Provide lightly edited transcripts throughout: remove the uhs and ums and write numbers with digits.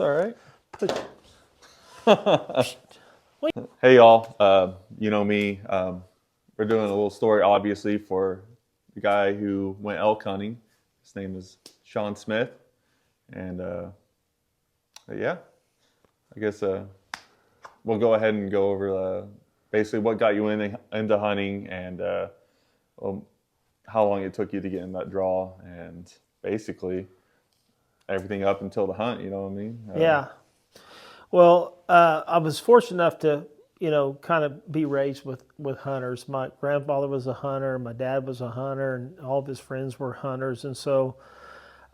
All right. Wait. Hey, y'all. You know me. We're doing a little story, obviously, for the guy who went elk hunting. His name is Shawn Smith. And yeah, I guess we'll go ahead and go over basically what got you into hunting and how long it took you to get in that draw and basically everything up until the hunt, you know what I mean? Yeah. Well, I was fortunate enough to, kind of be raised with hunters. My grandfather was a hunter, my dad was a hunter, and all of his friends were hunters. And so,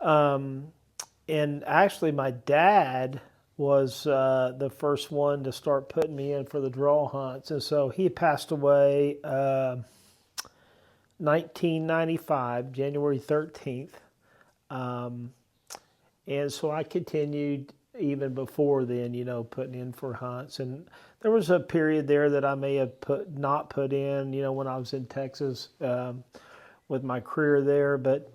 and actually, my dad was the first one to start putting me in for the draw hunts. And so he passed away 1995, January 13th. And so I continued even before then, putting in for hunts. And there was a period there that I may have not put in, when I was in Texas with my career there. But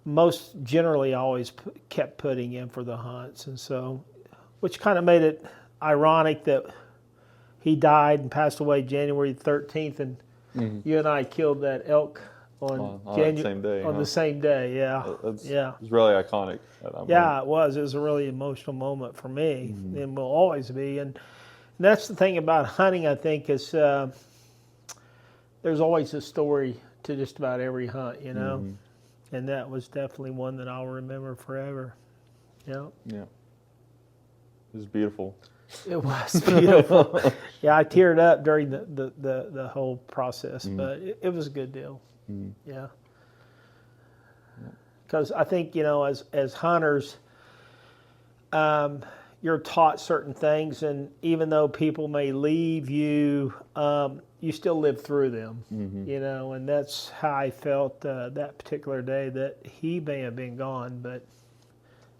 most generally, I always kept putting in for the hunts. And so, which kind of made it ironic that he died and passed away January 13th, and you and I killed that elk on the same day. The same day, yeah. It's really iconic. Yeah, it was. It was a really emotional moment for me, and will always be. And that's the thing about hunting, I think, is there's always a story to just about every hunt, And that was definitely one that I'll remember forever. Yeah. Yeah. It was beautiful. It was beautiful. Yeah, I teared up during the whole process, but it was a good deal. Yeah. Because I think, as hunters, you're taught certain things, and even though people may leave you, you still live through them, and that's how I felt that particular day, that he may have been gone, but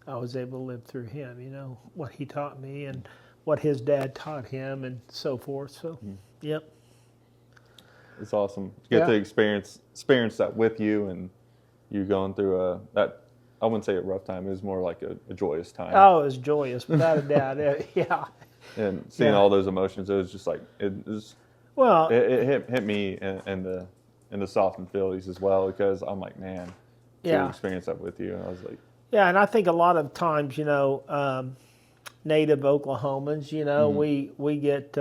I was able to live through him, what he taught me and what his dad taught him and so forth. So, yep. It's awesome to get to experience that with you, and you going through that. I wouldn't say a rough time. It was more like a joyous time. Oh, it was joyous, without a doubt. Yeah. And seeing all those emotions, it was just like it hit me in the soft and feelies as well, because I'm like, man, to experience that with you, and I was like, yeah. And I think a lot of times, native Oklahomans, we get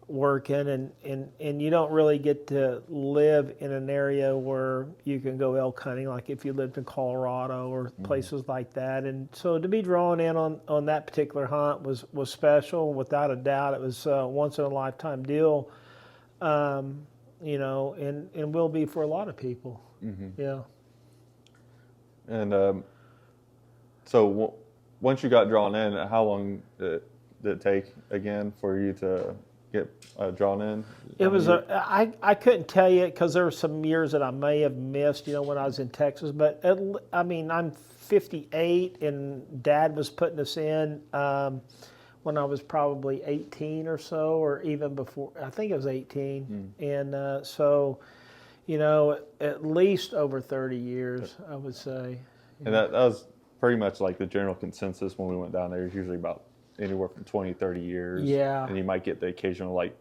working, and you don't really get to live in an area where you can go elk hunting, like if you lived in Colorado or places like that. And so to be drawn in on that particular hunt was special, without a doubt. It was a once in a lifetime deal, and will be for a lot of people. Yeah. And so once you got drawn in, how long did it take again for you to get drawn in? It was I couldn't tell you, because there were some years that I may have missed, when I was in Texas. But I'm 58, and Dad was putting us in when I was probably 18 or so, or even before. I think it was 18, and so, at least over 30 years, I would say. And that was pretty much like the general consensus when we went down there. Is usually about anywhere from 20, 30 years. Yeah. And you might get the occasional, like,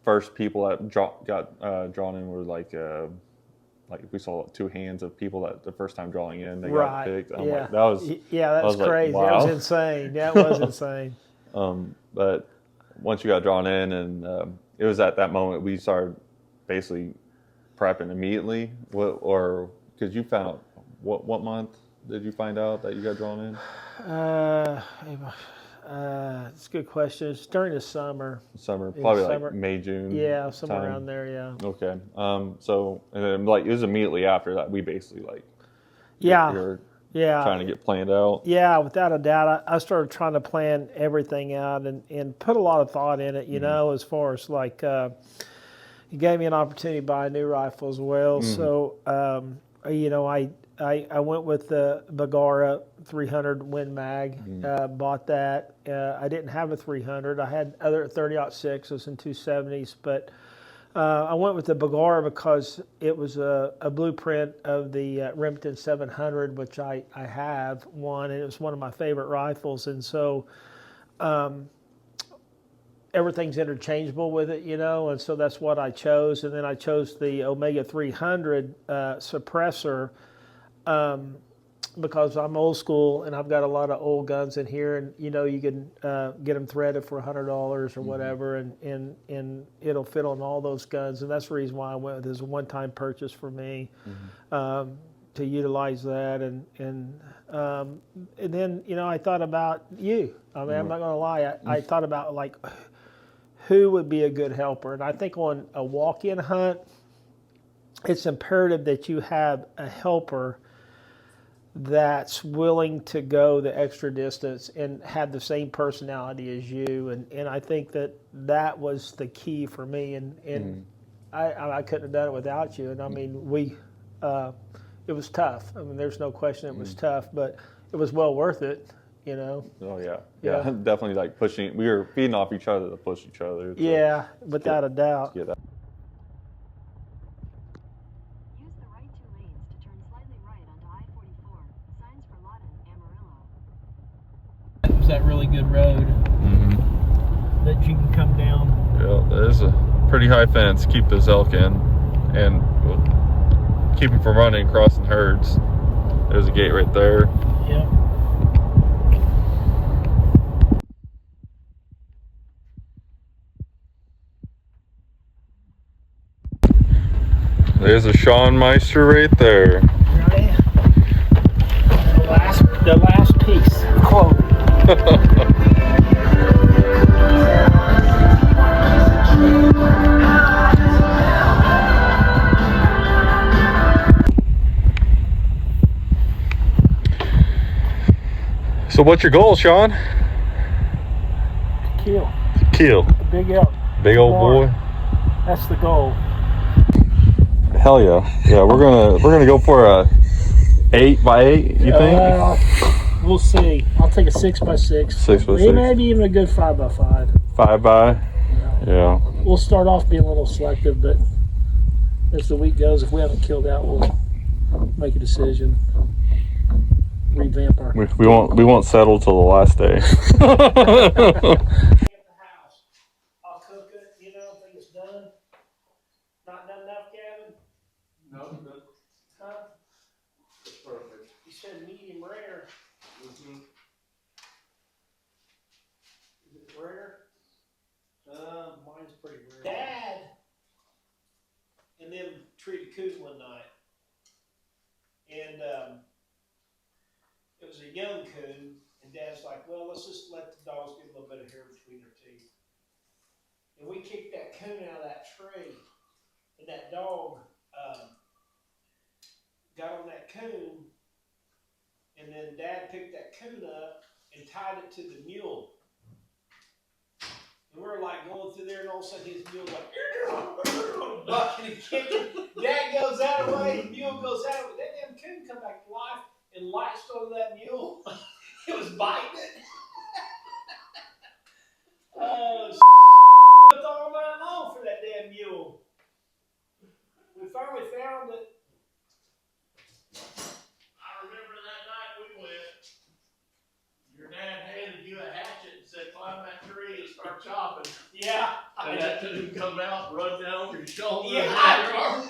first people that got drawn in were like we saw two hands of people that the first time drawing in, they got picked. I'm like, that was crazy. Like, wow. That was insane. That was insane. But once you got drawn in, and it was at that moment we started basically prepping immediately. Or because you found out, what month did you find out that you got drawn in? It's a good question. It's during the summer. Probably like May, June. Yeah, somewhere around there. Yeah. Okay. So, and then, like, it was immediately after that we basically you're trying to get planned out. Yeah, without a doubt. I started trying to plan everything out and put a lot of thought in it. As far as like, he gave me an opportunity to buy a new rifle as well. So, I went with the Bagara 300 Win Mag, bought that. I didn't have a 300. I had other 30-06s and 270s, but I went with the Bagara because it was a blueprint of the Remington 700, which I have one, and it was one of my favorite rifles. And so everything's interchangeable with it, you know, and so that's what I chose. And then I chose the Omega 300 suppressor because I'm old school and I've got a lot of old guns in here, and you know, you can get them threaded for $100 or whatever, and it'll fit on all those guns. And that's the reason why I went with this one-time purchase for me, to utilize that. And then, you know, I thought about you. I mean, I'm not gonna lie, I thought about like who would be a good helper. And I think on a walk-in hunt, it's imperative that you have a helper that's willing to go the extra distance and have the same personality as you. And I think that was the key for me. And I couldn't have done it without you. And I mean, it was tough. I mean, there's no question it was tough, but it was well worth it, you know? Oh, yeah. Yeah, definitely like pushing. We were feeding off each other to push each other. Yeah, without a doubt. Get that. Use the right 2 lanes to turn slightly right onto I-44. Signs for Lawton, Amarillo. Is that really good road that you can come down? Yeah, there's a pretty high fence. Keep those elk in and keep them from running, crossing herds. There's a gate right there. Yeah. There's a Shawn Meister right there. Right. The last piece. Quote. So what's your goal, Shawn? Kill. Kill. Big elk. Big old boy. That's the goal. Hell yeah. Yeah, we're gonna go for a 8x8, you think? We'll see. I'll take a 6x6. 6x6. Maybe even a good 5x5. 5x. Yeah. We'll start off being a little selective, but as the week goes, if we haven't killed out, we'll make a decision. Revamp our. We won't settle till the last day. I'll cook it, you know, think it's done. Not done enough, Gavin? No, good. Huh? It's perfect. You said medium rare. Is it rare? Mine's pretty rare. Dad and them treated coon one night. And it was a young coon, and Dad's like, well, let's just let the dogs get a little bit of hair between their teeth. And we kicked that coon out of that tree, and that dog got on that coon, and then Dad picked that coon up and tied it to the mule. And we're like going through there, and all of a sudden his mule's like, bucking and kicking. Dad goes out of the way, the mule goes out of the way. That damn coon come back to life and latched onto that mule. It was biting it. Oh, shit. We looked all night long for that damn mule. We finally found it. I remember that night we went, your dad handed you a hatchet and said, climb that tree and start chopping. Yeah. And that coon come out, run down over your shoulder. Yeah.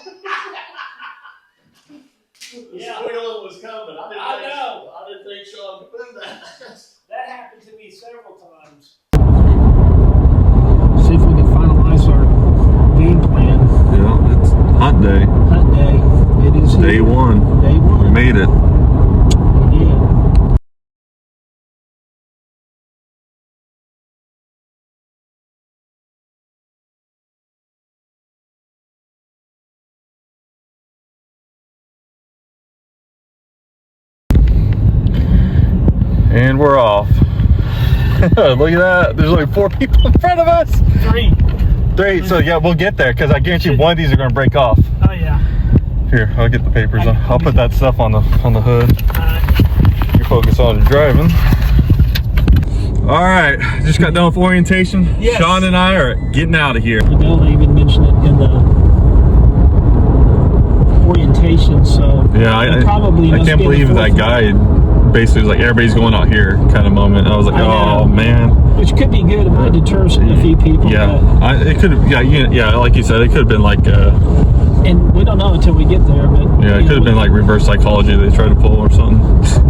The Yeah. squealing was coming. I know. I didn't think Shawn could do that. That happened to me several times. See if we can finalize our game plan. Yeah, it's hunt day. Hunt day. It is Day here. one. Day one. We made it. We did. And we're off. Look at that. There's only 4 people in front of us. 3. So yeah, we'll get there because I guarantee one of these are going to break off. Oh yeah. Here, I'll get the papers. I'll put that stuff on the hood. You focus on driving. All right, just got done with orientation. Yes. Shawn and I are getting out of here. Adele even mentioned it in the orientation, so Yeah, I can't believe that guy basically was like, everybody's going out here kind of moment. I was like, oh man. Which could be good. It might deter a few people. Yeah, it could have. Yeah, like you said, it could have been like. And we don't know until we get there, but Yeah, it could have been like reverse psychology they tried to pull or something.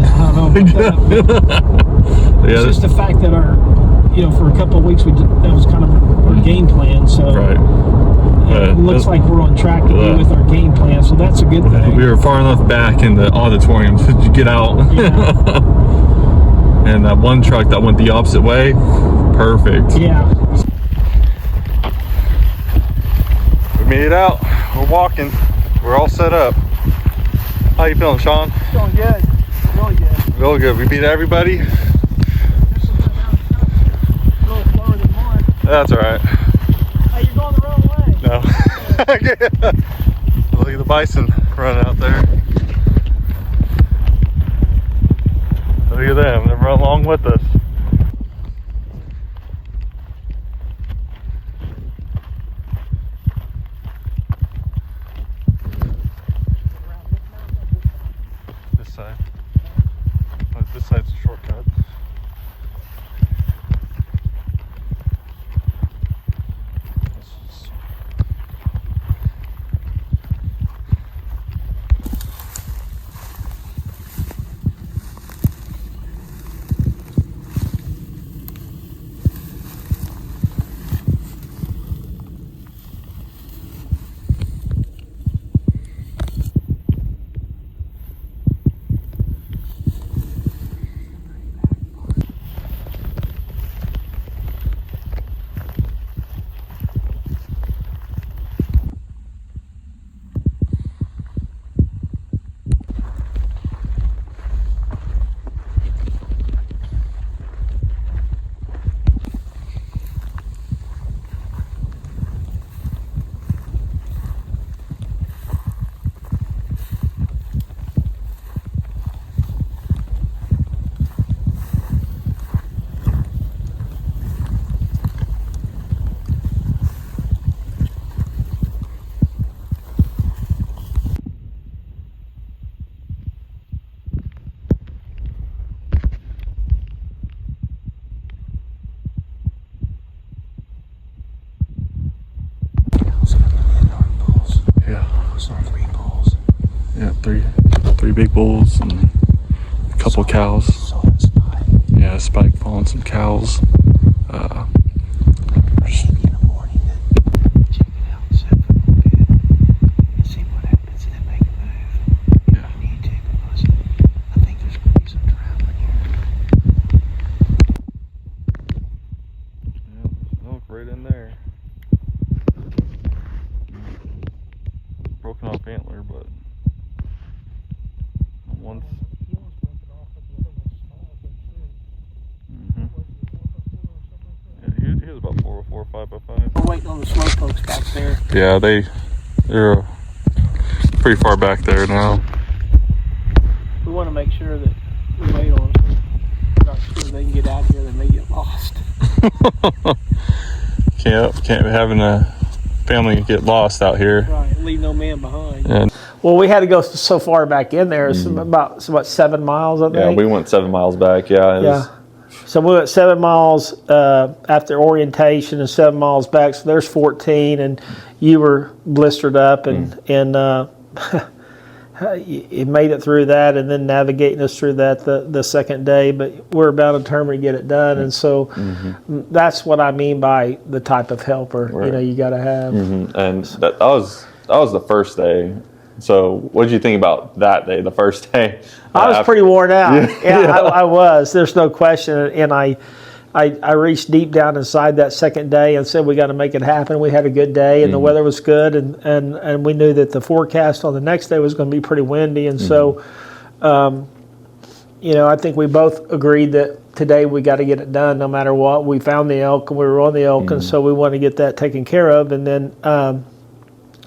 I don't know about that. Yeah, It's just the fact that for a couple of weeks that was kind of our game plan. So right. it looks like we're on track to be with our game plan. So that's a good thing. We were far enough back in the auditorium to get out. Yeah. And that one truck that went the opposite way, perfect. Yeah. We made it out. We're walking. We're all set up. How you feeling, Shawn? Feeling good. Really good. Real good. We beat everybody. That's all right. Hey, you're going the wrong way. No. Look at the bison running out there. Look at them. They're running along with us. This side. This side's a shortcut. Three big bulls and a couple cows. Yeah, spike falling some cows. Right in there. Broken off antler, but once. Yeah, he was about 404, 5x5. We're waiting on the slow folks back there. Yeah, they're pretty far back there now. We want to make sure that we wait on them. We're not sure they can get out here. They may get lost. Can't having a family get lost out here. Right, leave no man behind. And Well, we had to go so far back in there. It's about 7 miles, I think. yeah, we went 7 miles back. Yeah. So we went 7 miles after orientation and 7 miles back. So there's 14, and you were blistered up, and you made it through that, and then navigating us through that the second day. But we're about determined to get it done, and so that's what I mean by the type of helper you got to have. And that was the first day. So what did you think about that day, the first day? I was pretty worn out. Yeah. I was. There's no question. And I reached deep down inside that second day and said, we got to make it happen. We had a good day, and the weather was good, and we knew that the forecast on the next day was going to be pretty windy. And so, I think we both agreed that today we got to get it done no matter what. We found the elk, and we were on the elk, and so we want to get that taken care of. And then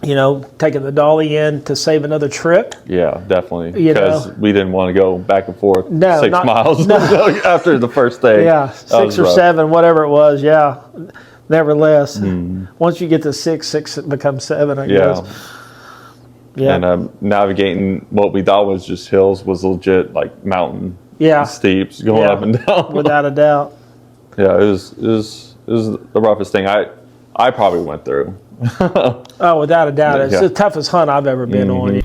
taking the dolly in to save another trip. Yeah, definitely. You Because we didn't want to go back and forth No, 6 miles after the first day. Yeah, That 6 was or rough. 7, whatever it was. Yeah, nevertheless, once you get to 6, it becomes 7. I guess. Yeah. And navigating what we thought was just hills was legit like mountain steeps going Yeah. up and down. Without a doubt. Yeah, it was the roughest thing I probably went through. Oh, without a doubt, it's Yeah. the toughest hunt I've ever been on.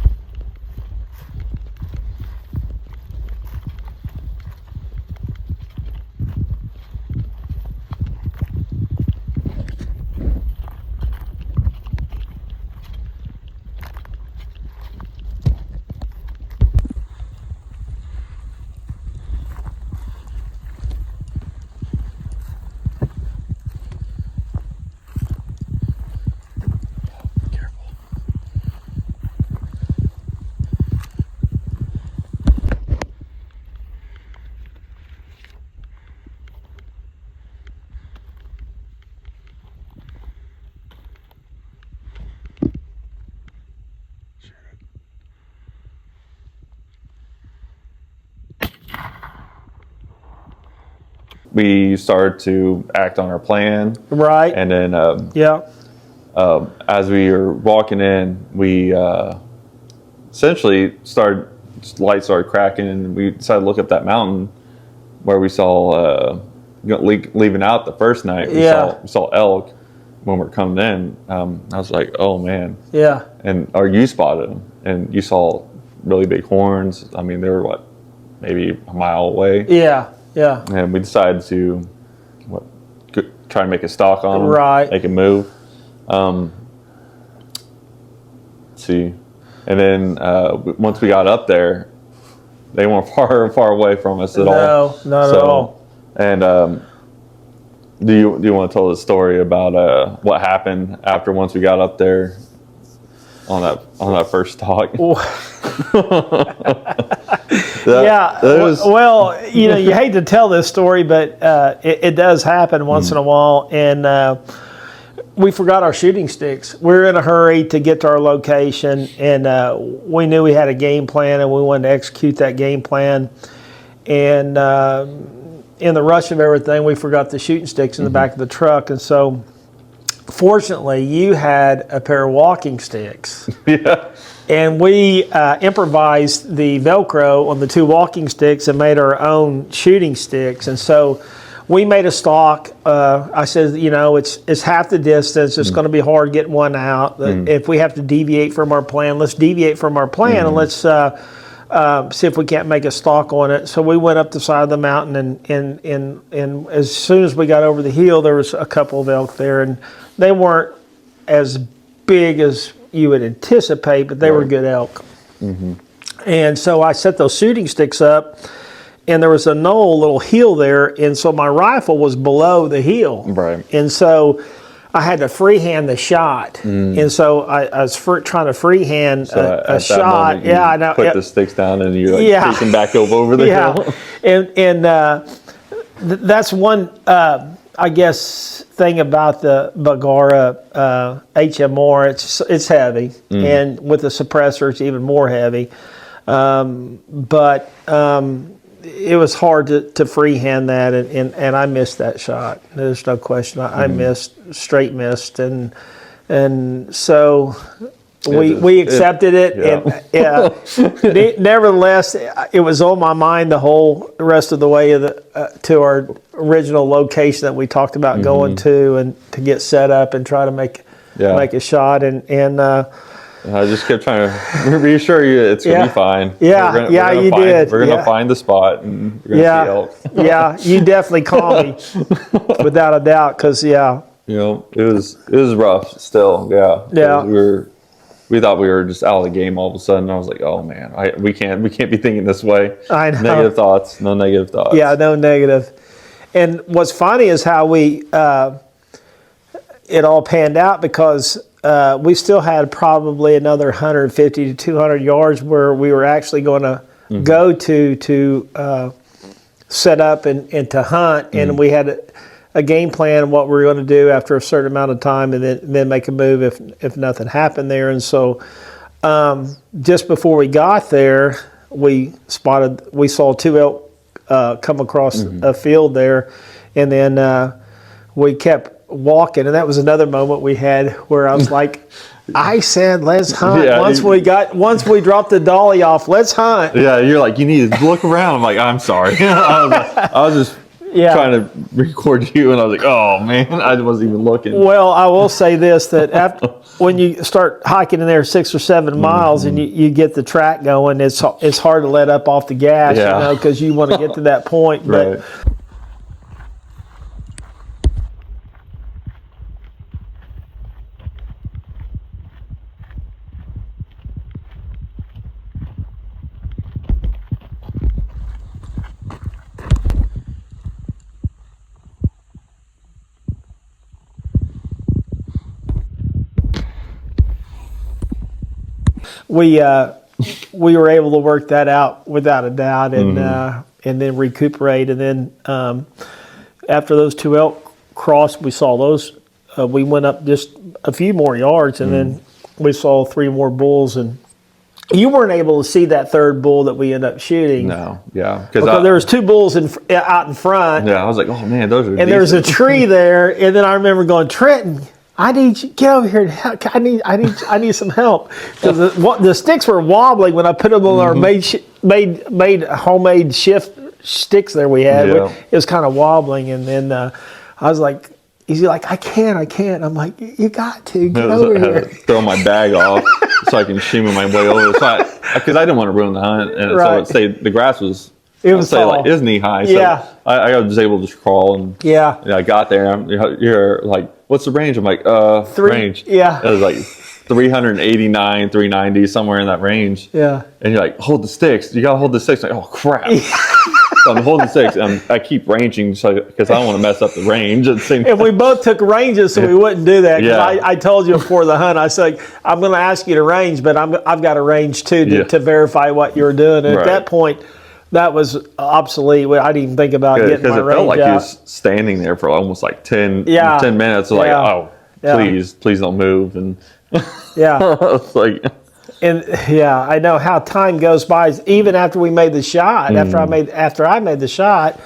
We started to act on our plan, Right. and then Yeah. as we were walking in, we essentially lights started cracking, and we decided to look up that mountain where we saw leaving out the first night. We saw elk when we were coming in. I was like, oh man. Yeah. Or you spotted them, and you saw really big horns. I mean, they were maybe a mile away. Yeah. Yeah. And we decided to try to make a stalk on them, Right. make a move. Let's see, and then once we got up there, they weren't far away from us at all. No, not at all. And do you want to tell the story about what happened once we got up there on that first stalk? Well, you hate to tell this story, but it does happen once in a while. And we forgot our shooting sticks. We were in a hurry to get to our location, and we knew we had a game plan, and we wanted to execute that game plan. And in the rush of everything, we forgot the shooting sticks in the back of the truck. And so, fortunately, you had a pair of walking sticks. Yeah. And we improvised the Velcro on the 2 walking sticks and made our own shooting sticks. And so we made a stalk. I said, it's half the distance. It's going to be hard getting one out. If we have to deviate from our plan, let's deviate from our plan and let's see if we can't make a stalk on it. So we went up the side of the mountain, and as soon as we got over the hill, there was a couple of elk there, and they weren't as big as you would anticipate, but they were good elk. And so I set those shooting sticks up, and there was a little hill there, and so my rifle was below the hill. Right. And so I had to freehand the shot, and so I was trying to freehand a shot. Yeah, I know. Put the sticks down, and you're taking back over the hill. And that's one, I guess, thing about the Bagara HMR. It's heavy, and with the suppressor, it's even more heavy. But it was hard to freehand that, and I missed that shot. There's no question. I straight missed, and so we accepted it, and nevertheless, it was on my mind the whole rest of the way to our original location that we talked about going to, and to get set up and try to make a shot, and I just kept trying to reassure you it's going to be fine. Yeah, you did. We're going to find the spot, and we're going to see elk. Yeah, you definitely called me, without a doubt, because, it was rough still, Yeah. We thought we were just out of the game all of a sudden. I was like, oh man, we can't be thinking this way. I know. Negative thoughts, no negative thoughts. Yeah, no negative. And what's funny is how we it all panned out, because we still had probably another 150 to 200 yards where we were actually going to go to set up and to hunt, and we had a game plan of what we were going to do after a certain amount of time, and then make a move if nothing happened there. And so, just before we got there, we saw 2 elk come across a field there, and then we kept walking, and that was another moment we had where I was like, I said, let's hunt. Yeah, once we dropped the dolly off, let's hunt. Yeah, you're like, you need to look around. I'm like, I'm sorry. I was just trying to record you, and I was like, oh man, I wasn't even looking. Well, I will say this, that after when you start hiking in there 6 or 7 miles and you get the track going, it's hard to let up off the gas, because you want to get to that point. Right. But we were able to work that out without a doubt, and then recuperate. And then after those 2 elk crossed, we saw those. We went up just a few more yards, and then we saw 3 more bulls. And you weren't able to see that 3rd bull that we ended up shooting. No, yeah, because there was 2 bulls out in front. Yeah, I was like, oh man, those are. And there's a tree there, and then I remember going, Trenton, I need you, get over here. I need some help, because the sticks were wobbling when I put them on our made homemade shift sticks there we had. Yeah. It was kind of wobbling, and then I was like, he's like, I can't. I'm like, you got to get over I had here. to throw my bag off so I can shimmy my way over. Because I didn't want to ruin the hunt, and Right. so the grass was. It was tall. like is knee high. So Yeah. I was able to just crawl, and I got there. You're like, what's the range? I'm like, 3. range. Yeah. It was like 389, 390, somewhere in that range. Yeah. And you're like, hold the sticks. You gotta hold the sticks. I'm like, oh crap. So I'm holding the sticks, and I keep ranging because I don't want to mess up the range. And we both took ranges, so we wouldn't do that. 'Cause Yeah. I told you before the hunt, I said, I'm going to ask you to range, but I've got to range too to verify what you were doing. And at that point, that was obsolete. I didn't even think about getting my range out. Because it felt like he was standing there for almost like 10 minutes. Like, please don't move. And yeah. I was like... And I know how time goes by. Even after we made the shot, after I made the shot,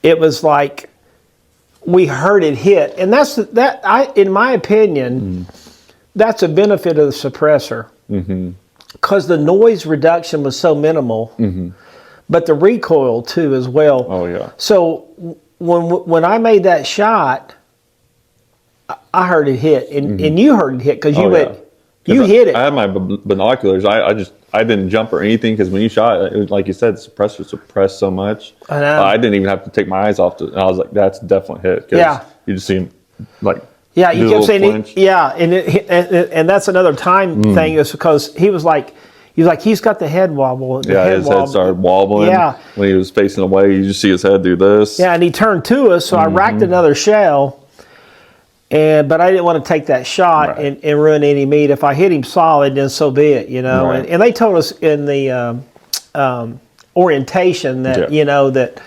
it was like we heard it hit, and in my opinion, that's a benefit of the suppressor, because the noise reduction was so minimal, but the recoil too as well. Oh yeah. So when I made that shot, I heard it hit, and you heard it hit because you went. You hit it. I had my binoculars. I didn't jump or anything, because when you shot, it was, like you said, the suppressor suppressed so much. I know. I didn't even have to take my eyes off it. And I was like, that's definitely hit. Yeah. You just see him like. Yeah, you kept saying flinch. and that's another time thing, is because he's got the head wobble. His head started wobbling. Yeah. When he was facing away, you just see his head do this. Yeah, and he turned to us, so I racked another shell. But I didn't want to take that shot and ruin any meat. If I hit him solid, then so be it, Right. And they told us in the orientation that that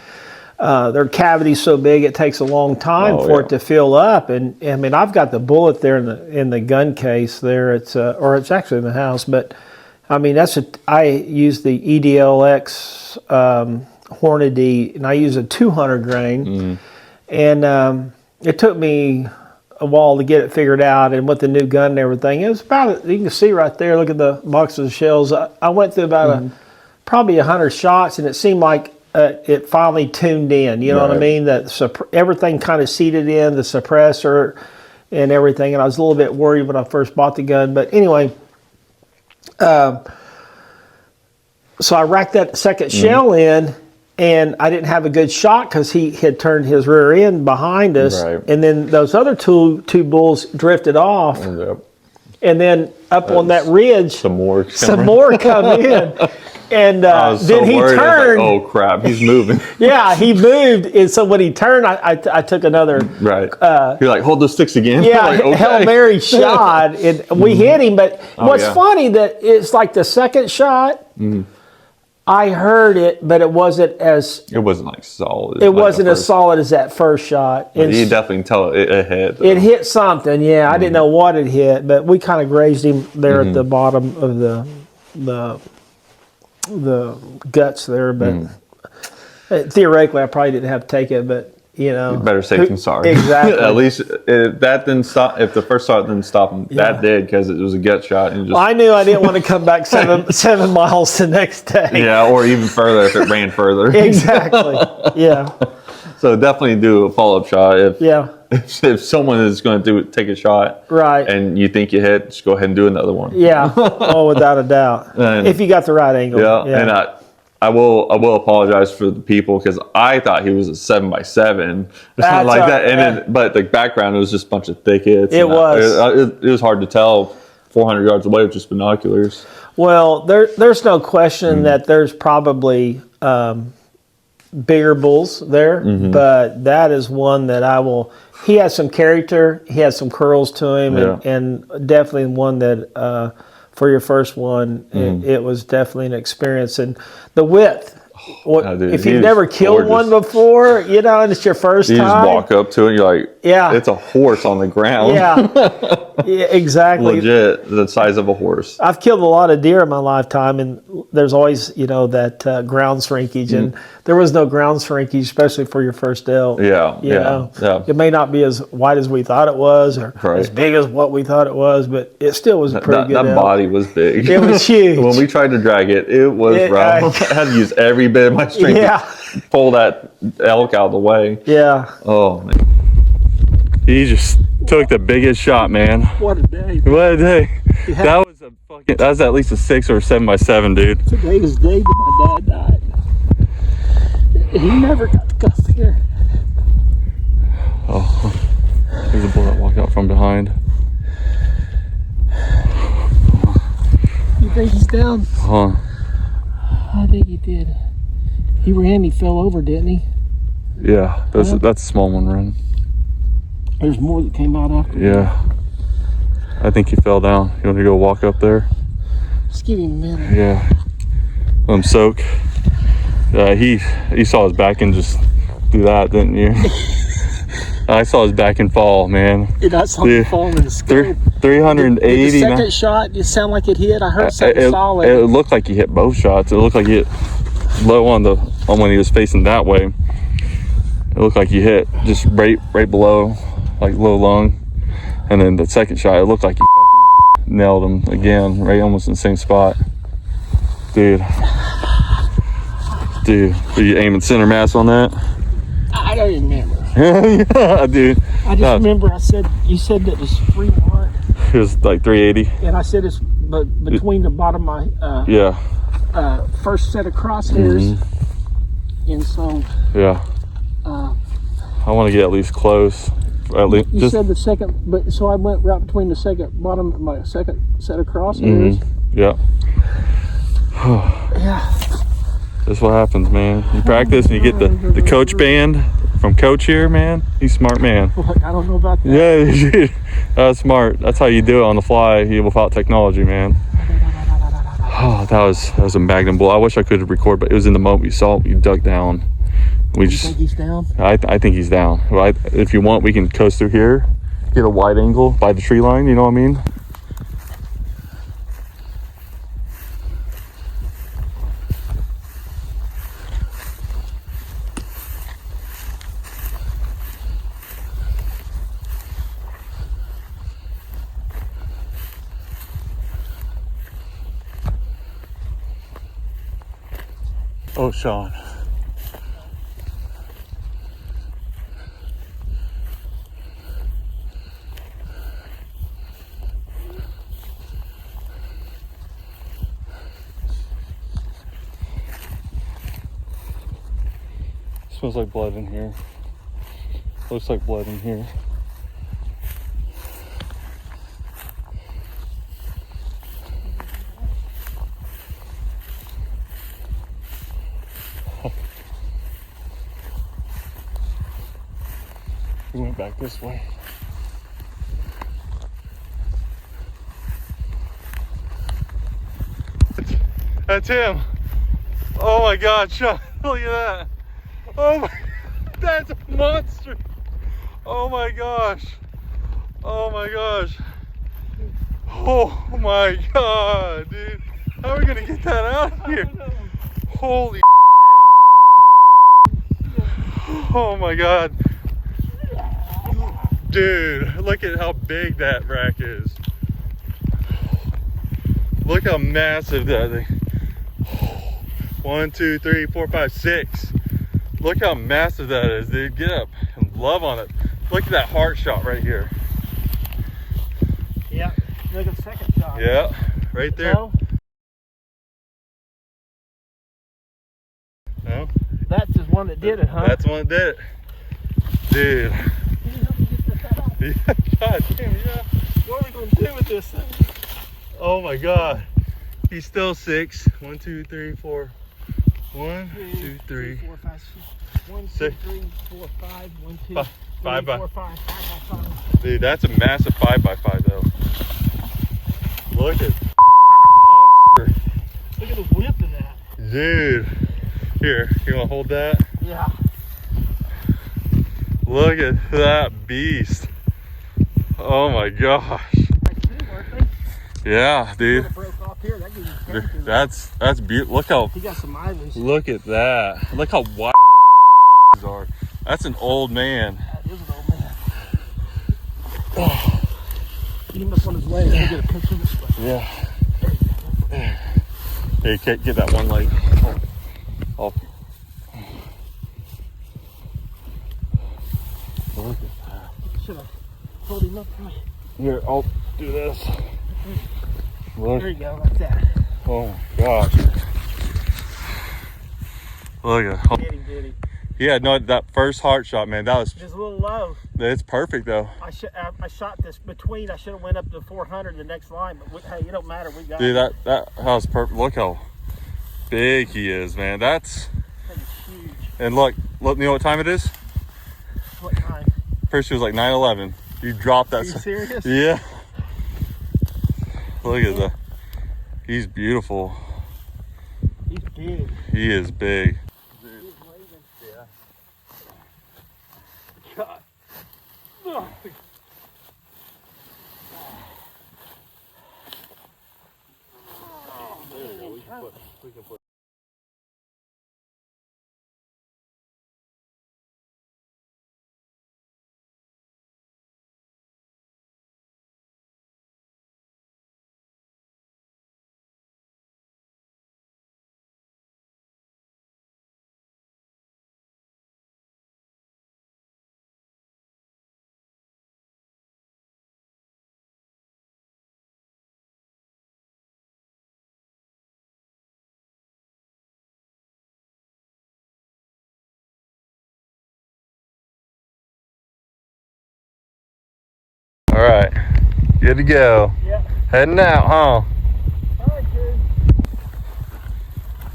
their cavity's so big it takes a long time for it to fill up. And I mean, I've got the bullet there in the gun case there. It's actually in the house, but I mean I use the EDLX Hornady, and I use a 200 grain, and it took me a while to get it figured out, and with the new gun and everything, it was about, you can see right there, look at the boxes of shells. I went through about probably 100 shots, and it seemed like it finally tuned in, you know what I mean? That everything kind of seated in, the suppressor and everything, and I was a little bit worried when I first bought the gun, but anyway, so I racked that second shell in, and I didn't have a good shot because he had turned his rear end behind us. Right. And then those other two bulls drifted off. And then up on that ridge, some more come in. And then he turned. Like, oh crap, he's moving. Yeah, he moved. And so when he turned, I took another. Right. You're like, hold those sticks again. Yeah, like, okay. Hail Mary shot. And we hit him. But what's funny that it's like the second shot, I heard it, but it wasn't as like solid. it wasn't as solid as that first shot. But you definitely can tell it hit. Though. It hit something, yeah. I didn't know what it hit, but we kind of grazed him there at the bottom of the guts there. But theoretically, I probably didn't have to take it, but better safe than sorry. Exactly. At least that didn't stop. If the first shot didn't stop him, that did, because it was a gut shot. And just, I knew I didn't want to come back 7 miles the next day. Yeah, or even further if it ran further. Exactly. Yeah. So definitely do a follow-up shot if someone is going to take a shot, right, and you think you hit, just go ahead and do another one. Yeah. Oh, without a doubt. And, if you got the right angle. Yeah. And I will apologize for the people, because I thought he was a 7x7 or something like that. And then, but the background, it was just a bunch of thickets. It was. It was hard to tell 400 yards away with just binoculars. Well, there's no question that there's probably bigger bulls there, but that is one that I will. He has some character. He has some curls to him, and definitely one that. For your first one, it was definitely an experience. And the width, if you've never killed one before, and it's your first time. You just walk up to it, you're like, it's a horse on the ground. Yeah, exactly. Legit, the size of a horse. I've killed a lot of deer in my lifetime, and there's always, that ground shrinkage. And there was no ground shrinkage, especially for your first elk. Yeah. It may not be as wide as we thought it was, or as big as what we thought it was, but it still was a pretty good elk. That body was big. It was huge. When we tried to drag it, it was rough. I had to use every bit of my strength to pull that elk out of the way. Yeah. Oh, man. He just took the biggest shot, man. What a day. What a day. Yeah. That was at least a 6 or a 7x7, dude. Today's day that my dad died. He never got to come here. Oh, there's a bull that walked out from behind. You think he's down? I think he did. He ran, he fell over, didn't he? Yeah, that's a small one run. There's more that came out after. Yeah. I think he fell down. You want to go walk up there? Just give him a minute. Yeah. Let him soak. He saw his back and just do that, didn't you? I saw his back and fall, man. And I saw him fall in the scope. 380. Did the second shot, it sounded like it hit. I heard something solid. It looked like he hit both shots. It looked like he hit low on when he was facing that way. It looked like he hit just right below, like low lung. And then the second shot, it looked like he fucking nailed him again, right almost in the same spot. Dude, are you aiming center mass on that? I don't even remember. Yeah, dude. I just remember you said that it was 3-1. It was like 380. And I said it's between the bottom of my first set of crosshairs. And so I want to get at least close. At least you said the second, but so I went right between the bottom of my second set of crosshairs. Yeah. That's what happens, man. You practice and you get the coach band from coach here, man. He's a smart man. I don't know about that. Yeah, that's smart. That's how you do it on the fly without technology, man. Oh, that was a magnum bull. I wish I could record, but it was in the moment. You saw it, you dug down. You think he's down? I think he's down. If you want, we can coast through here, get a wide angle by the tree line. You know what I mean? Oh, Shawn. Smells like blood in here. Looks like blood in here. We went back this way. That's him. Oh my God, Shawn, look at that. Oh my, that's a monster. Oh my gosh. Oh my gosh. Oh my God, dude. How are we gonna get that out of here? Holy shit. Oh my God. Dude, look at how big that rack is. Look how massive that thing. 1, 2, 3, 4, 5, 6. Look how massive that is, dude. Get up and love on it. Look at that heart shot right here. Yeah, look at the second shot. Yeah, right there. No, No? that's the one that did it, huh? That's the one that did it. Dude. Can you help me get that out? Yeah, God damn, yeah. What are we going to do with this thing? Oh my God. He's still 6. 1, 2, 3, 4. 1, 2, 3. 4, 5, 6. 1, 2, 6. 3, 4, 5. 1, 2, 5 3, by 4, 5. 5 by 5. Dude, that's a massive 5x5 though. Look at monster. Look at the whip of that. Dude. Here, you wanna hold that? Yeah. Look at that beast. Oh my gosh. Yeah, dude. Broke off here. That gives you Dude, camping. that's beautiful. Look how He got some mileage. look at that. Look how wide those fucking bases are. That's an old man. That is an old man. Oh. Get him up on his leg. We'll get a picture this way. Yeah. Hey, get that one leg. Oh. Look at that. Should I hold him up for me? Here, I'll do this. Look. There you go, like that. Oh my gosh. Look at Did he? yeah, no, that first heart shot, man, that was Just a little low. it's perfect though. I shot this between. I should have went up to 400 the next line, but hey, it don't matter. We got Dude, it. that was perfect. Look how big he is, man. That's That is huge. and look, you know what time it is? What time? First it was like 9/11. You dropped that. Are you serious? Yeah. Look at that. He's beautiful. He's big. He is big. He's waving. Yeah. God. Oh. There we go. We can put all right. Good to go. Yeah. Heading out, huh? All right, dude.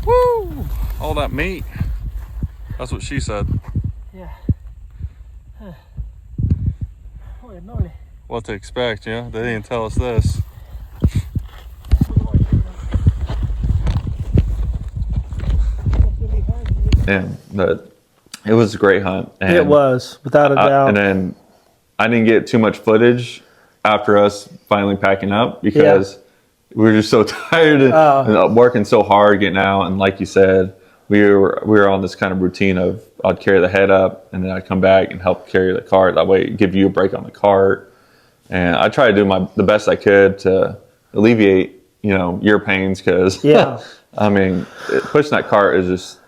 Woo! All that meat. That's what she said. Yeah. Holy moly. What to expect, you know? They didn't tell us this. And it was a great hunt. And It was, without a doubt. and then I didn't get too much footage after us finally packing up because we were just so tired and working so hard, getting out. And like you said, we were on this kind of routine of I'd carry the head up and then I'd come back and help carry the cart. That way, give you a break on the cart. And I tried to do the best I could to alleviate, your pains because, I mean, pushing that cart is just.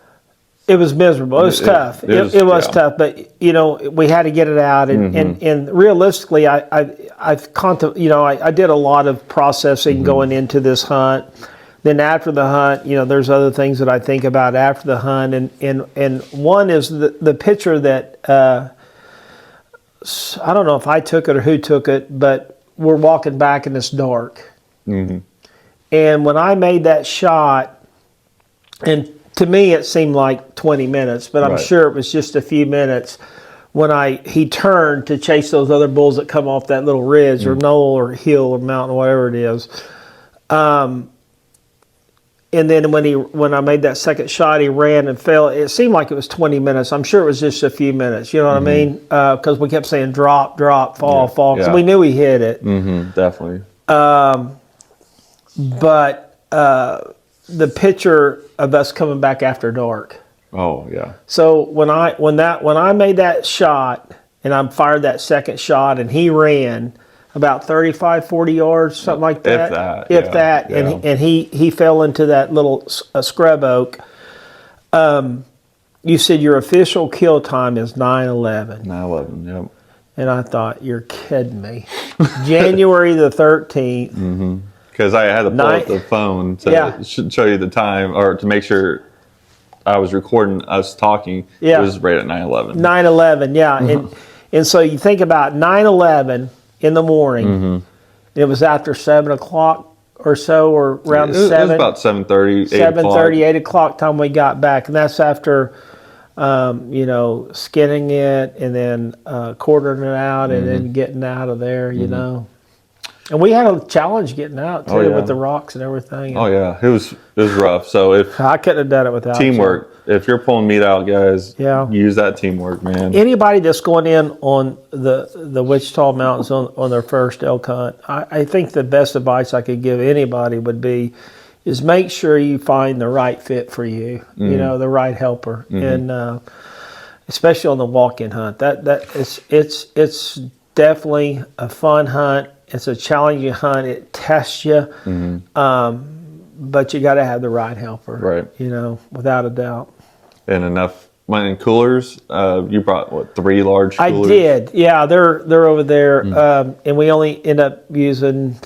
It was miserable. It was tough. It was tough, but we had to get it out. And realistically, I did a lot of processing going into this hunt. Then after the hunt, there's other things that I think about after the hunt, and one is the picture that I don't know if I took it or who took it, but we're walking back and it's dark. Mm-hmm. And when I made that shot, and to me, it seemed like 20 minutes, but I'm sure it was just a few minutes when he turned to chase those other bulls that come off that little ridge or knoll or hill or mountain, whatever it is. and then when I made that second shot, he ran and fell. It seemed like it was 20 minutes. I'm sure it was just a few minutes. You know what I mean? Because we kept saying drop, drop, fall, fall. Because we knew he hit it. Definitely. But the picture of us coming back after dark. Oh yeah. So when I made that shot and I fired that second shot and he ran about 35, 40 yards, something like that. If that. Yeah. And he fell into that little scrub oak. You said your official kill time is 9/11. 9/11. Yep. And I thought, you're kidding me. January the 13th. Because I had to pull up the phone to show you the time, or to make sure I was recording us talking. Yeah. It was right at 9/11. 9/11, yeah. And so you think about 9/11 in the morning. It was after 7 o'clock or so, or around 7. It was about 7:30, 7:30, 8 o'clock time we got back. And that's after, skinning it and then quartering it out and then getting out of there, you know. And we had a challenge getting out, too, with the rocks and everything. Oh, yeah. It was rough. So if I couldn't have done it without teamwork. If you're pulling meat out, guys, use that teamwork, man. Anybody that's going in on the Wichita Mountains on their first elk hunt, I think the best advice I could give anybody would be is make sure you find the right fit for you, you know, the right helper. And especially on the walk-in hunt. It's definitely a fun hunt. It's a challenging hunt. It tests you. But you got to have the right helper. Right. You know, without a doubt. And enough. And coolers, you brought, what, 3 large coolers? I did. Yeah, they're over there. And we only end up using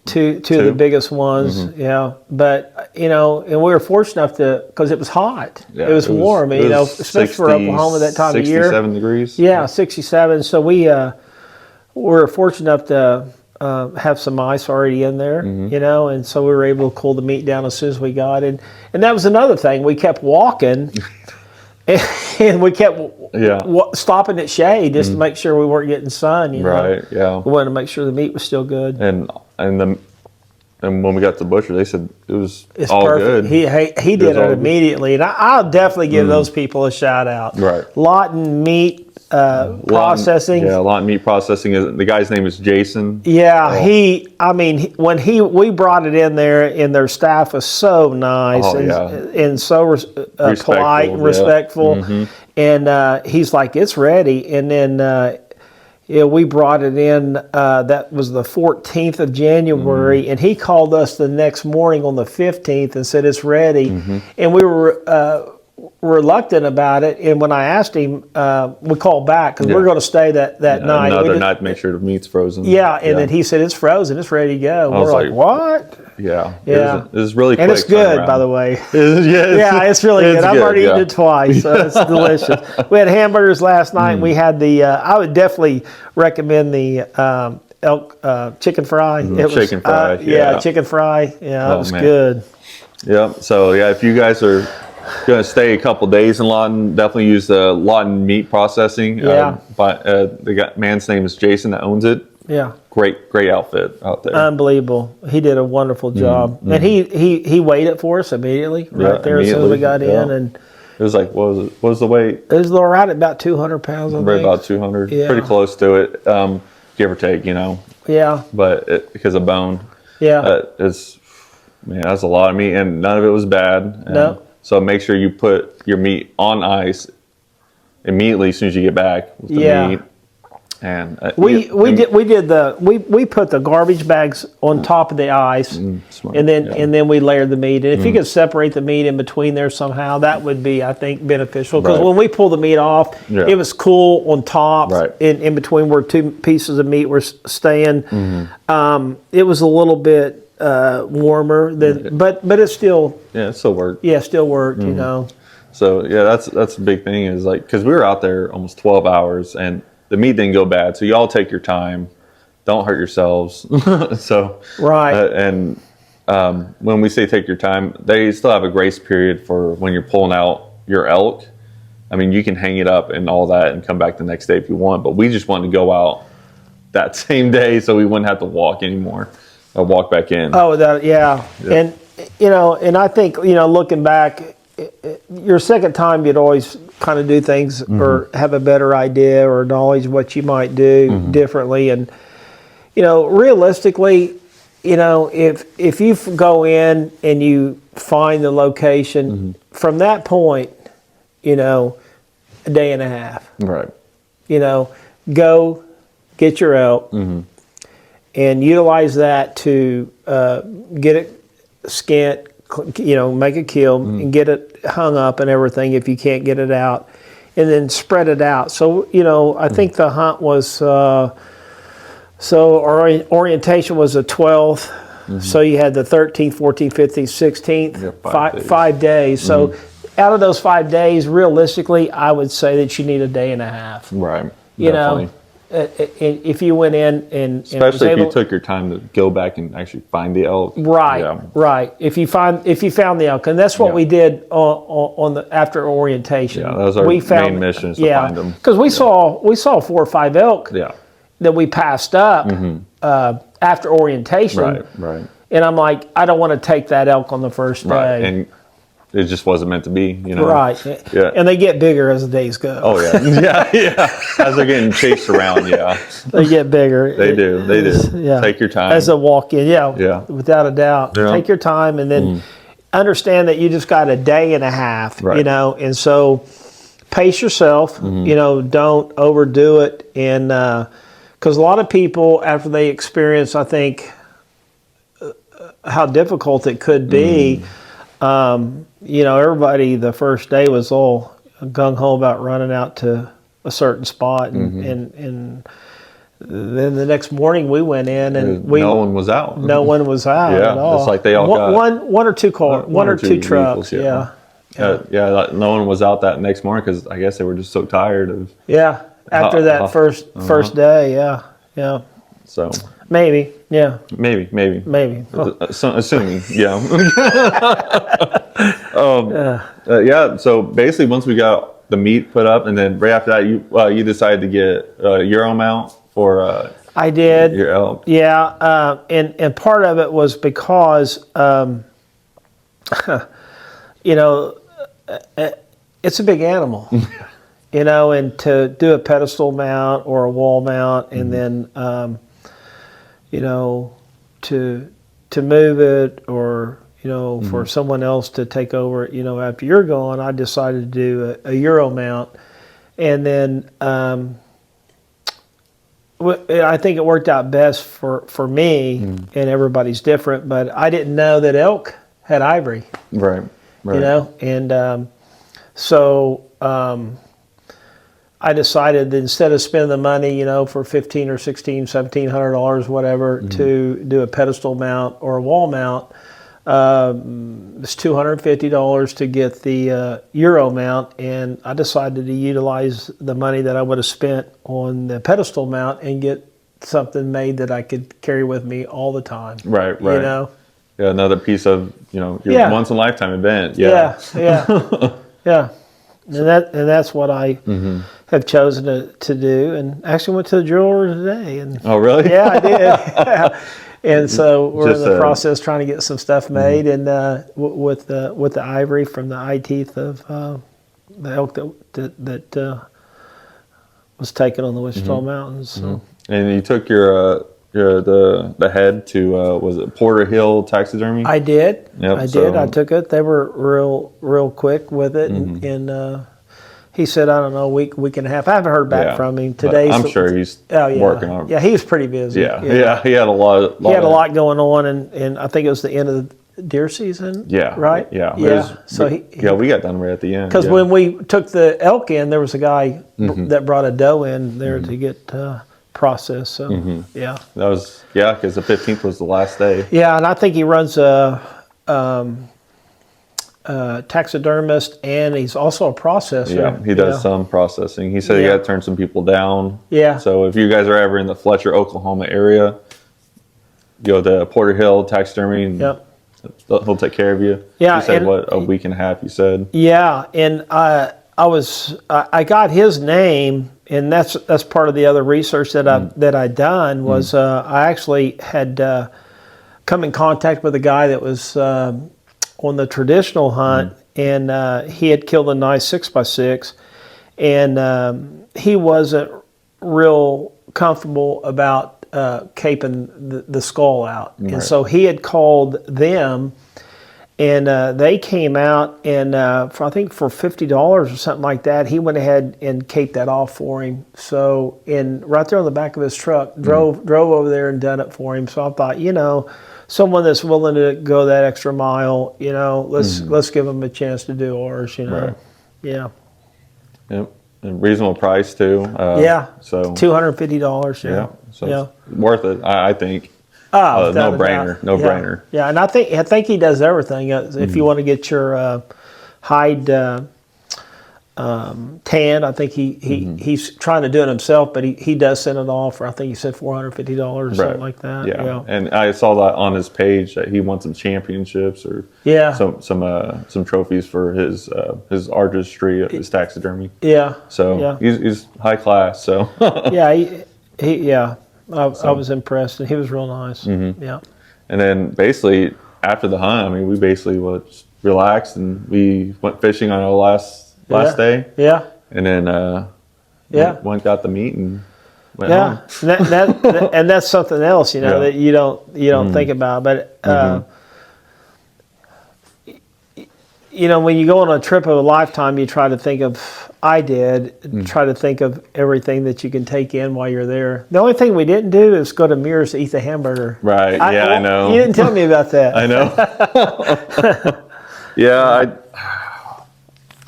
two of the biggest ones. Yeah. But, you know, and we were fortunate enough to, because it was hot. Yeah, it was warm, you know, especially for Oklahoma that time of year. 67 degrees? Yeah, 67. So we were fortunate enough to have some ice already in there, you know, and so we were able to cool the meat down as soon as we got it. And that was another thing. We kept walking, and we kept stopping at shade just to make sure we weren't getting sun, you know. Right, yeah. We wanted to make sure the meat was still good. And when we got to the butcher, they said it's all perfect. good. He did it immediately, and I'll definitely give those people a shout out. Right. Lawton Meat Processing. Lawton Meat Processing. The guy's name is Jason. Yeah, we brought it in there, and their staff was so nice and so polite and respectful. And he's like, it's ready. And then we brought it in, that was the 14th of January, and he called us the next morning on the 15th and said it's ready. And we were reluctant about it, and when I asked him, we called back because we're going to stay that night. Another night to make sure the meat's frozen. Yeah, and then he said it's frozen, it's ready to go. We're like, what? Yeah. It was really quick. And it's good, by the way. It's really good. I've already eaten it twice, so it's delicious. We had hamburgers last night. And we had the. I would definitely recommend the elk chicken fry. Chicken fry. Chicken fry. Yeah, it was good. Yeah. So if you guys are going to stay a couple days in Lawton, definitely use the Lawton Meat Processing. But the man's name is Jason that owns it. Yeah. Great outfit out there. Unbelievable. He did a wonderful job. And he weighed it for us immediately, right there as soon as we got in. And it was like, what was the weight? It was right at about 200 pounds, I think. Right about 200. Yeah. Pretty close to it, give or take, you know. Yeah. But because of bone. Yeah. That's a lot of meat, and none of it was bad. No. So make sure you put your meat on ice immediately as soon as you get back with the meat. And we put the garbage bags on top of the ice, and then we layered the meat. And if you could separate the meat in between there somehow, that would be, I think, beneficial. Because when we pulled the meat off, it was cool on top, in between where 2 pieces of meat were staying. It was a little bit warmer than, but it still it still worked. Yeah, still worked. You know. So that's the big thing is like, because we were out there almost 12 hours and the meat didn't go bad. So y'all take your time, don't hurt yourselves. So and when we say take your time, they still have a grace period for when you're pulling out your elk. I mean, you can hang it up and all that and come back the next day if you want. But we just wanted to go out that same day so we wouldn't have to walk anymore. Or walk back in. Oh, and and I think, looking back, your second time you'd always kind of do things or have a better idea or knowledge what you might do differently. And, realistically, if you go in and you find the location, from that point, a day and a half. Right. Go get your elk and utilize that to get it skinned, make a kill and get it hung up and everything if you can't get it out, and then spread it out. So, I think the hunt was, our orientation was the 12th. So you had the 13th, 14th, 15th, 16th, Yeah, 5 days. So out of those 5 days, realistically, I would say that you need a day and a half. Right. Definitely. If you went in and especially if you took your time to go back and actually find the elk. Right, Yeah. right. If you found the elk, and that's what we did on the after orientation. Yeah, that was our main mission, is to find them. Because we saw 4 or 5 elk that we passed up after orientation. Right. And I'm like, I don't want to take that elk on the first day. Right. And it just wasn't meant to be, Right. Yeah. And they get bigger as the days go. Oh yeah. yeah. As they're getting chased around, They get bigger. They do. Yeah. Take your time. As a walk-in, Yeah. without a doubt. Yeah. Take your time and then understand that you just got a day and a half, Right. and so pace yourself, don't overdo it. And because a lot of people, after they experience, I think, how difficult it could be, everybody the first day was all gung-ho about running out to a certain spot, and then the next morning we went in and no one was out. No one was out Yeah, at all. it's like they all got one or two cars, one or two trucks. vehicles, yeah. No one was out that next morning because I guess they were just so tired of. Yeah, after that first day, yeah. So maybe, yeah. Maybe. Assuming, yeah. So basically, once we got the meat put up, and then right after that, you decided to get a Euro mount for. I did. Your elk. Yeah, and part of it was because, it's a big animal. And to do a pedestal mount or a wall mount, and then, to move it, or for someone else to take over it, after you're gone, I decided to do a Euro mount, and then I think it worked out best for me, and everybody's different, but I didn't know that elk had ivory. Right. And so I decided that instead of spending the money, for $1,500 or $1,600, $1,700, whatever, to do a pedestal mount or a wall mount, it's $250 to get the Euro mount, and I decided to utilize the money that I would have spent on the pedestal mount and get something made that I could carry with me all the time. Right. Yeah, another piece of your once in a lifetime event. Yeah. And that's what I have chosen to do. And actually went to the jeweler today. And oh, really? Yeah, I did. Yeah. And so we're in the process trying to get some stuff made, and with the ivory from the eye teeth of the elk that was taken on the Wichita Mountains. So. And you took the head to was it Porter Hill Taxidermy? I did. Yep, I did. I took it. They were real quick with it, and he said, I don't know, week and a half. I haven't heard back from him today. I'm sure he's working on it. Yeah, he was pretty busy. Yeah. He had a lot. He had a lot going on, and I think it was the end of the deer season. Yeah. Right. Yeah. So we got done right at the end. Because when we took the elk in, there was a guy that brought a doe in there to get processed. So yeah. That was because the 15th was the last day. Yeah, and I think he runs a taxidermist, and he's also a processor. Yeah, he does some processing. He said he got to turn some people down. Yeah. So if you guys are ever in the Fletcher, Oklahoma area, go to Porter Hill Taxidermy, and he'll take care of you. Yeah. He said, a week and a half, you said? Yeah, and I got his name, and that's part of the other research that I'd done was I actually had come in contact with a guy that was on the traditional hunt, and he had killed a nice 6x6, and he wasn't real comfortable about caping the skull out. Right. And so he had called them, and they came out, and for, I think for $50 or something like that, he went ahead and caped that off for him. So, right there on the back of his truck, drove over there and done it for him. So I thought, you know, someone that's willing to go that extra mile, you know, let's give them a chance to do ours, you know. Right. Yeah. Yep. And reasonable price too. Yeah. So $250. yeah. So Yeah. it's worth it, I think. Oh, without no a brainer. doubt. No Yeah. brainer. Yeah, and I think he does everything. If you want to get your hide tanned, I think he's trying to do it himself, but he does send it off for, I think he said $450 or something like that. Yeah. And I saw that on his page that he won some championships or some trophies for his artistry of his taxidermy. Yeah. So yeah. he's high class. So yeah, I was impressed, and he was real nice. Yeah. And then basically after the hunt, I mean, we basically just relaxed and we went fishing on our last day. Yeah. And then went got the meat and went home. And that's something else, you know, that you don't think about. But you know, when you go on a trip of a lifetime, you try to think of. I did try to think of everything that you can take in while you're there. The only thing we didn't do is go to Mears to eat the hamburger. Right. I know. You didn't tell me about that. I know. Yeah.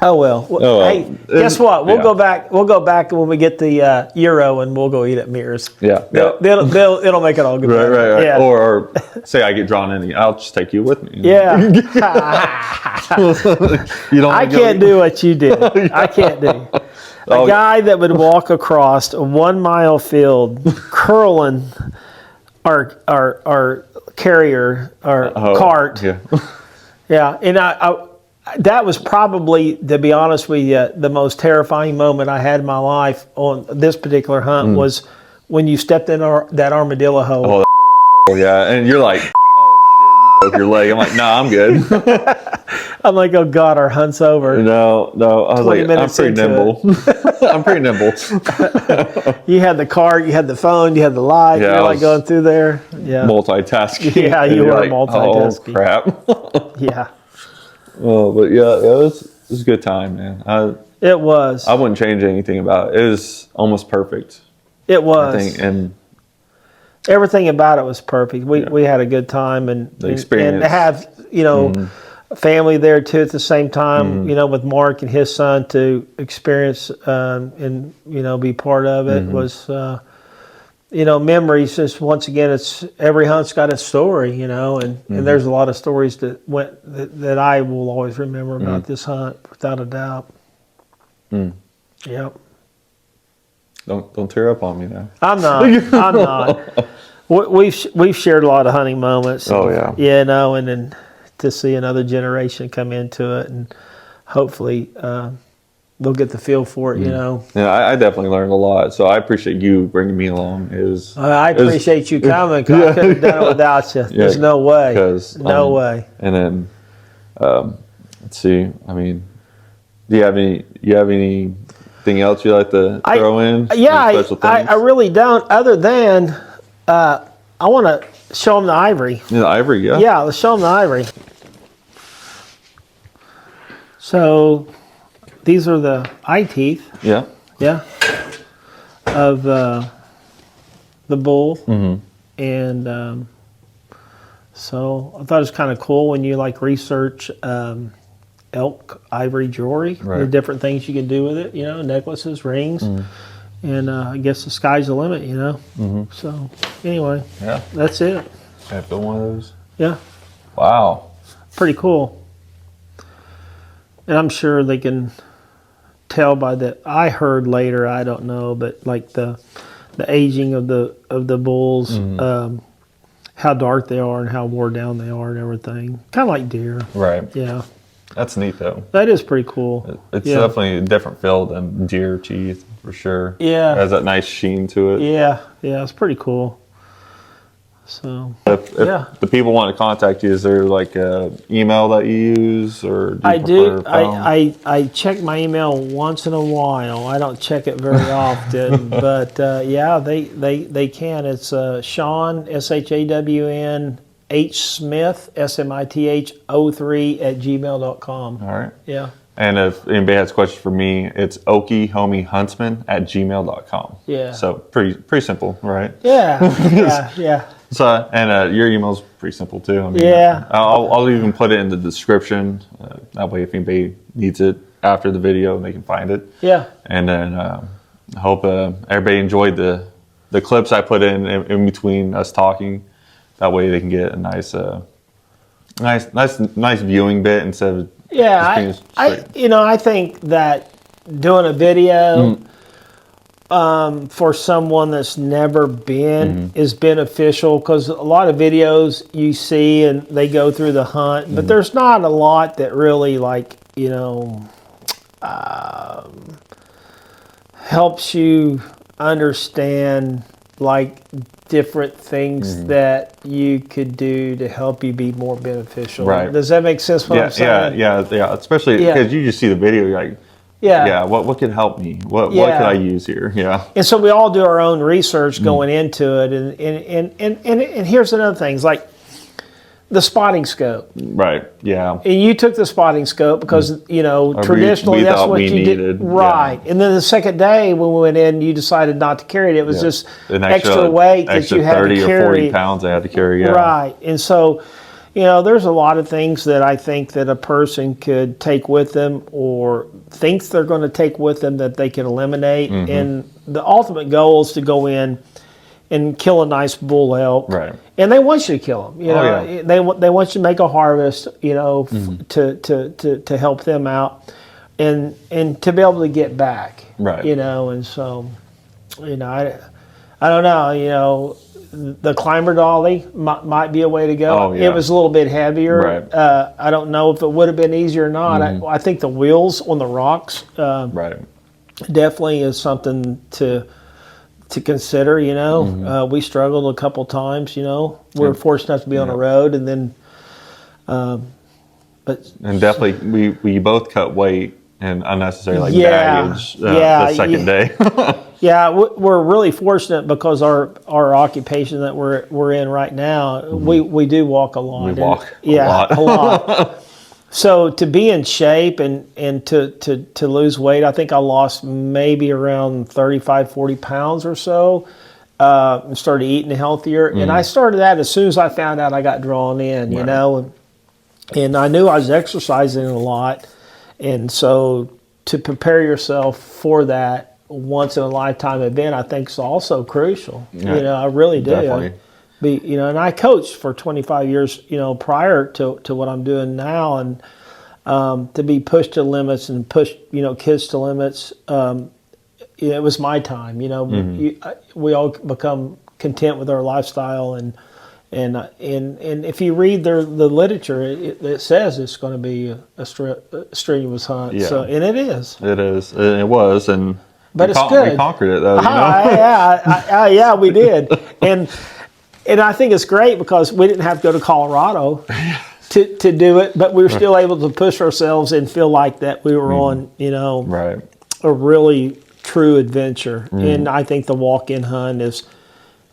Oh well. Hey, guess what? We'll go back. We'll go back when we get the Euro, and we'll go eat at Mears. Yeah. It'll make it all good. Right. Yeah. Or say I get drawn in, I'll just take you with me. Yeah. You don't. I can't do what you did. I can't do. A guy that would walk across a 1 mile field, curling our carrier, our cart. Yeah. Yeah, and I that was probably, to be honest with you, the most terrifying moment I had in my life on this particular hunt was when you stepped in that armadillo hole. Oh, yeah, and you're like, oh shit, you broke your leg. I'm like, nah, I'm good. I'm like, oh God, our hunt's over. No, I was like, I'm pretty nimble. I'm pretty nimble. You had the cart, you had the phone, you had the light. Yeah, you're like going through there. Yeah, multitasking. Yeah, you were like, multitasking. Oh crap. Yeah. Oh, but yeah, it was a good time, man. It was. I wouldn't change anything about it. It was almost perfect. It was. I think, and everything about it was perfect. We had a good time, and the experience, and to have family there too at the same time. You know, with Mark and his son to experience and be part of it was. Memories. Just once again, it's every hunt's got a story, and there's a lot of stories that I will always remember about this hunt, without a doubt. Yep. Don't tear up on me now. I'm not. We've shared a lot of hunting moments. Oh yeah. And then to see another generation come into it, and hopefully. They'll get the feel for it, Yeah, I definitely learned a lot. So I appreciate you bringing me along. I appreciate you coming. 'Cause I couldn't have done it without you. There's no way. No way. And then, let's see. I mean, do you have anything else you like to throw in? Yeah, Any special things? I really don't. Other than I want to show them the ivory. Yeah, the ivory. Yeah. Yeah, let's show them the ivory. So. These are the eye teeth. Yeah. Yeah. Of the bull. And so I thought it was kind of cool when you research elk ivory jewelry, the different things you can do with it, necklaces, rings. And I guess the sky's the limit, So anyway, that's it. Can I fill one of those? Yeah. Wow. Pretty cool. And I'm sure they can tell by the. I heard later, I don't know, but the aging of the bulls, how dark they are and how worn down they are and everything. Kind of like deer. Right. Yeah. That's neat though. That is pretty cool. It's definitely a different feel than deer teeth for sure. Yeah. It has that nice sheen to it. Yeah. Yeah. It's pretty cool. So If yeah. the people want to contact you, is there like a email that you use, or do you I do. prefer phone? I check my email once in a while. I don't check it very often, but yeah, they can. It's Shawn SHAWN H Smith SMITH 03 @gmail.com. All right. Yeah. And if anybody has questions for me, it's okiehomihuntsman @gmail.com. Yeah. So pretty simple, right? Yeah. Yeah. So and your email's pretty simple too. I mean, Yeah. I'll even put it in the description. That way, if anybody needs it after the video, they can find it. Yeah. And then I hope everybody enjoyed the clips I put in between us talking. That way, they can get a nice viewing bit instead of Yeah, just being straight. I think that doing a video for someone that's never been is beneficial, because a lot of videos you see and they go through the hunt, but there's not a lot that really helps you understand like different things that you could do to help you be more beneficial. Right. Does that make sense what I'm saying? Yeah. Especially Yeah. because you just see the video, you're like, Yeah. what could help me? What could Yeah. I use here? Yeah. And so we all do our own research going into it, and here's another thing: it's like the spotting scope. Right. Yeah. And you took the spotting scope because traditionally we that's thought what we you needed, did, right? And then the second day when we went in, you decided not to carry it. It was just An extra weight that extra you had 30 to or carry. 40 pounds I had to carry. Yeah. Right. And so, there's a lot of things that I think that a person could take with them or thinks they're going to take with them that they can eliminate. And the ultimate goal is to go in and kill a nice bull elk. Right. And they want you to kill them. Yeah. They want you to make a harvest, to help them out and to be able to get back. Right. And so, I don't know, the climber dolly might be a way to go. Oh, yeah. It was a little bit heavier. Right. I don't know if it would have been easier or not. I think the wheels on the rocks Right. definitely is something to consider. We struggled a couple times. We were fortunate enough to be on the road, and then, but And definitely, we both cut weight and unnecessary baggage Yeah, the second day. yeah, we're really fortunate because our occupation that we're in right now, we do walk a lot. We walk a lot. So to be in shape and to lose weight, I think I lost maybe around 35, 40 pounds or so. And started eating healthier. And I started that as soon as I found out I got drawn in, and I knew I was exercising a lot. And so to prepare yourself for that once in a lifetime event, I think is also crucial. Yeah, I really do. definitely. And I coached for 25 years, prior to what I'm doing now, and to be pushed to limits and push, kids to limits. It was my time. We all become content with our lifestyle, and if you read the literature, it says it's going to be a strenuous hunt. Yeah. So, and it is. It is. It was. But it's good. We conquered it, though. Yeah, we did. And I think it's great because we didn't have to go to Colorado to do it, but we were still able to push ourselves and feel like that we were on, Right. a really true adventure. And I think the walk-in hunt is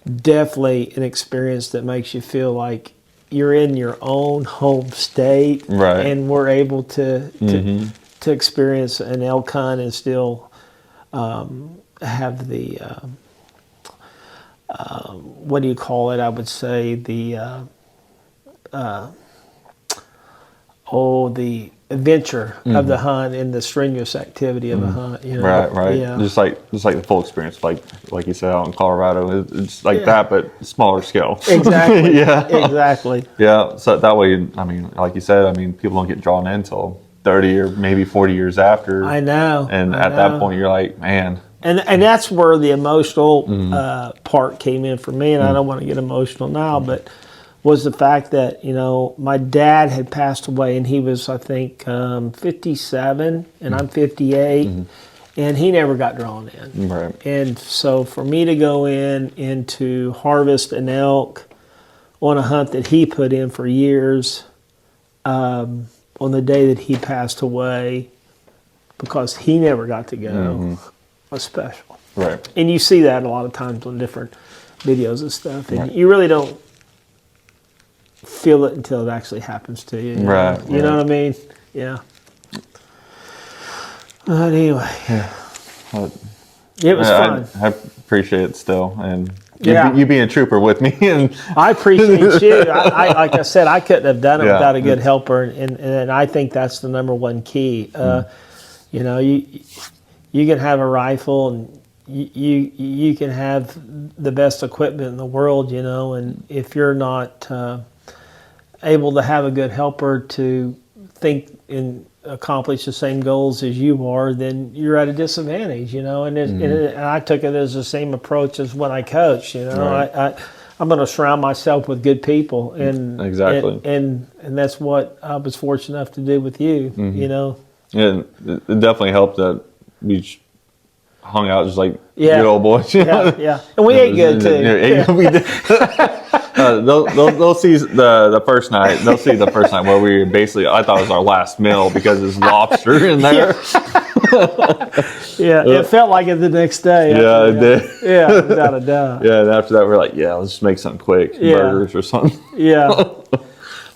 definitely an experience that makes you feel like you're in your own home state, Right. and we're able to experience an elk hunt and still have the what do you call it? I would say the adventure of the hunt and the strenuous activity of a hunt. Right. Yeah. Just like the full experience, like you said, out in Colorado, it's like that, but smaller scale. Exactly. Yeah. Exactly. Yeah. So that way, like you said, people don't get drawn in until 30 or maybe 40 years after. I know. And at that point, you're like, man. And that's where the emotional part came in for me, and I don't want to get emotional now, but was the fact that, my dad had passed away, and he was, I think, 57, and I'm 58, and he never got drawn in. Right. And so for me to go in and to harvest an elk on a hunt that he put in for years. On the day that he passed away, because he never got to go, was special. Right. And you see that a lot of times on different videos and stuff, and you really don't feel it until it actually happens to you. Right. You know what I mean? Yeah. But anyway, it was fun. I appreciate it still, and Yeah. you being a trooper with me, and I appreciate you. I like I said, I couldn't have done it Yeah. without a good helper, and I think that's the number one key. You know, you can have a rifle, and you can have the best equipment in the world, you know, and if you're not able to have a good helper to think and accomplish the same goals as you are, then you're at a disadvantage, you know. And, and I took it as the same approach as when I coached, you know. Right. I'm going to surround myself with good people, and Exactly. and that's what I was fortunate enough to do with you, you know. yeah, it definitely helped that we hung out just like Yeah. good old boys. Yeah, and we ate good too. Yeah, we did. They'll see the first night. They'll see the first night where we basically. I thought it was our last meal because there's lobster in there. Yeah, it felt like it the next day. Yeah, it did. Yeah, without a doubt. Yeah, and after that we're like, yeah, let's just make something quick, Yeah. burgers or something. Yeah.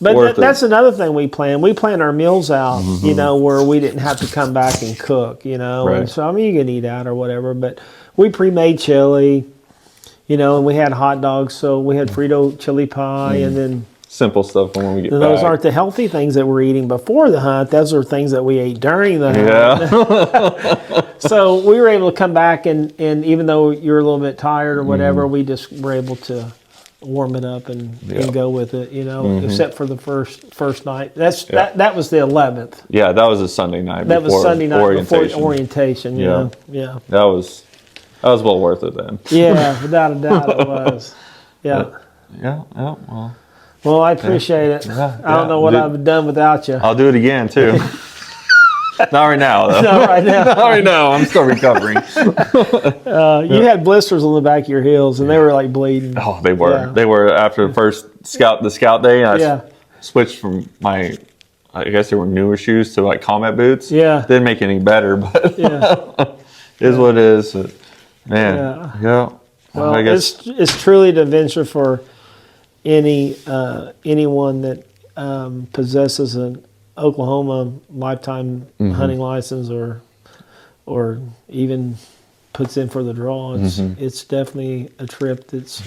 But Worth it. that's another thing we plan. We plan our meals out, you know, where we didn't have to come back and cook, you know. Right. And so, I mean, you can eat out or whatever, but we pre-made chili, you know, and we had hot dogs. So we had Frito chili pie, and then Simple stuff when we get those back. aren't the healthy things that we're eating before the hunt. Those are things that we ate during the hunt. Yeah. So we were able to come back, and even though you're a little bit tired or whatever, we just were able to warm it up and go with it, you know, except for the first night. That was the 11th. Yeah, that was a Sunday night. That was before Sunday night orientation. before orientation, you know. Yeah. That was well worth it then. Yeah, without a doubt it was. Yeah. Yeah. Well, Well, I appreciate it. Yeah, I don't know what Dude, I've done without you. I'll do it again too. Not right now though. No, right now. Not right now. I'm still recovering. You had blisters on the back of your heels, and they were like bleeding. Oh, they were. Yeah. They were after the first scout day. I Yeah. switched from my, I guess they were newer shoes to like combat boots. Yeah. Didn't make it any better, but Yeah. it is what it is. Man. Yeah. Well, I guess. it's truly an adventure for anyone that possesses an Oklahoma lifetime hunting license or even puts in for the draw. It's definitely a trip that's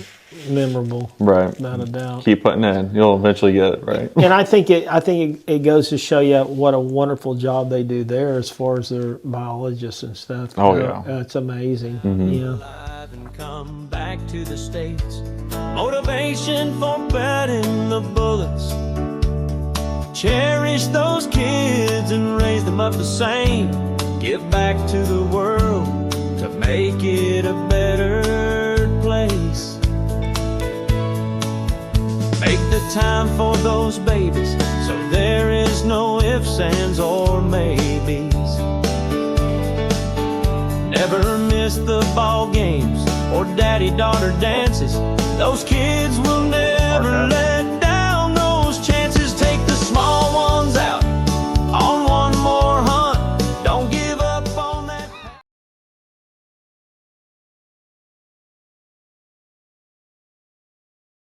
memorable, Right. without a doubt. Keep putting in. You'll eventually get it, right? And I think it goes to show you what a wonderful job they do there as far as their biologists and stuff. Oh, You know, yeah. it's amazing. You know. And come back to the States. Motivation for betting the bullets. Cherish those kids and raise them up the same. Give back to the world to make it a better place. Make the time for those babies so there is no ifs, ands, or maybes. Never miss the ball games or daddy-daughter dances. Those kids will never